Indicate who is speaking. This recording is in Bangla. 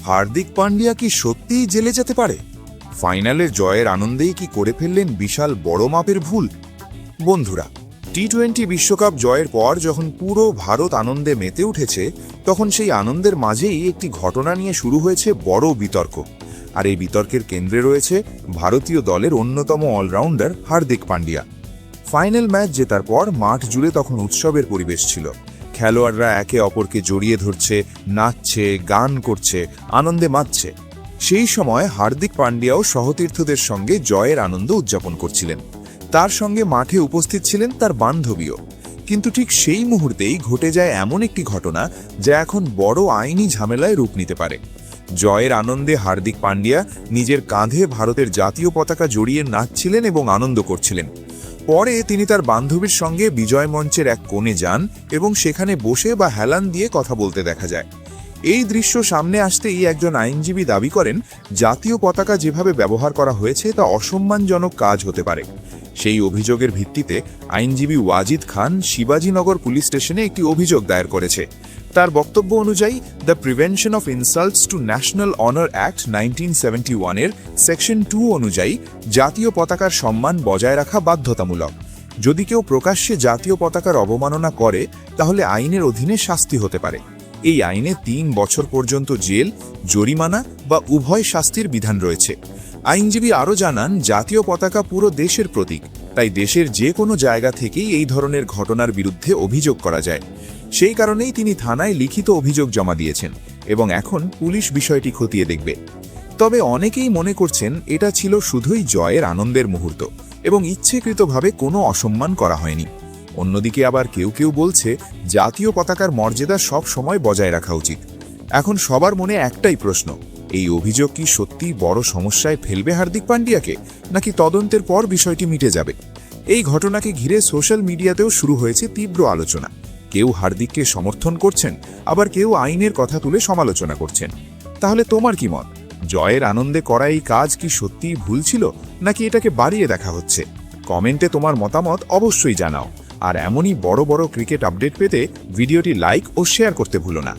Speaker 1: হার্দিক পান্ডিয়া কি সত্যিই জেলে যেতে পারে? ফাইনালের জয়ের আনন্দেই কি করে ফেললেন বিশাল বড় মাপের ভুল? বন্ধুরা, টি-20 বিশ্বকাপ জয়ের পর যখন পুরো ভারত আনন্দে মেতে উঠেছে, তখন সেই আনন্দের মাঝেই একটি ঘটনা নিয়ে শুরু হয়েছে বড় বিতর্ক। আর এই বিতর্কের কেন্দ্রে রয়েছে ভারতীয় দলের অন্যতম allrounder Hardik Pandya. Final match জেতার পর মাঠ জুড়ে তখন উৎসবের পরিবেশ ছিল। খেলোয়াড়রা একে অপরকে জড়িয়ে ধরছে, নাচছে, গান করছে, আনন্দে মাতছে। সেই সময় হার্দিক পান্ডিয়াও সহতীর্থদের সঙ্গে জয়ের আনন্দ উদযাপন করছিলেন। তার সঙ্গে মাঠে উপস্থিত ছিলেন তার বান্ধবীও। কিন্তু ঠিক সেই মুহূর্তেই ঘটে যায় এমন একটি ঘটনা যা এখন বড় আইনি ঝামেলায় রূপ নিতে পারে। জয়ের আনন্দে হার্দিক পান্ডিয়া নিজের কাঁধে ভারতের জাতীয় পতাকা জড়িয়ে নাচছিলেন এবং আনন্দ করছিলেন। পরে তিনি তার বান্ধবীর সঙ্গে বিজয় মঞ্চের এক কোণে যান এবং সেখানে বসে বা হেলান দিয়ে কথা বলতে দেখা যায়। এই দৃশ্য সামনে আসতেই একজন আইনজীবী দাবি করেন, জাতীয় পতাকা যেভাবে ব্যবহার করা হয়েছে তা অসম্মানজনক কাজ হতে পারে। সেই অভিযোগের ভিত্তিতে আইনজীবী ওয়াজিদ খান শিবাজীনগর পুলিশ স্টেশনে একটি অভিযোগ দায়ের করেছে। তার বক্তব্য অনুযায়ী the prevention of insults to national honour act 1971 এর সেকশন 2 অনুযায়ী জাতীয় পতাকার সম্মান বজায় রাখা বাধ্যতামূলক। যদি কেউ প্রকাশ্যে জাতীয় পতাকার অবমাননা করে, তাহলে আইনের অধীনে শাস্তি হতে পারে। এই আইনে 3 বছর পর্যন্ত জেল, জরিমানা বা উভয় শাস্তির বিধান রয়েছে। আইনজীবী আরও জানান, জাতীয় পতাকা পুরো দেশের প্রতীক, তাই দেশের যে কোনো জায়গা থেকেই এই ধরনের ঘটনার বিরুদ্ধে অভিযোগ করা যায়। সেই কারণেই তিনি থানায় লিখিত অভিযোগ জমা দিয়েছেন এবং এখন পুলিশ বিষয়টি খতিয়ে দেখবে। তবে অনেকেই মনে করছেন এটা ছিল শুধুই জয়ের আনন্দের মুহূর্ত এবং ইচ্ছেকৃতভাবে কোনো অসম্মান করা হয়নি। অন্যদিকে আবার কেউ কেউ বলছে, জাতীয় পতাকার মর্যাদা সব সময় বজায় রাখা উচিত। এখন সবার মনে একটাই প্রশ্ন, এই অভিযোগ কি সত্যি বড় সমস্যায় ফেলবে হার্দিক পান্ডিয়াকে, নাকি তদন্তের পর বিষয়টি মিটে যাবে? এই ঘটনাকে ঘিরে সোশ্যাল মিডিয়াতেও শুরু হয়েছে তীব্র আলোচনা। কেউ হার্দিককে সমর্থন করছেন, আবার কেউ আইনের কথা তুলে সমালোচনা করছেন। তাহলে তোমার কি মত? জয়ের আনন্দে করা এই কাজ কি সত্যিই ভুল ছিল, নাকি এটাকে বাড়িয়ে দেখা হচ্ছে? কমেন্টে তোমার মতামত অবশ্যই জানাও। আর এমনই বড় বড় ক্রিকেট আপডেট পেতে ভিডিওটি লাইক ও শেয়ার করতে ভুলো না।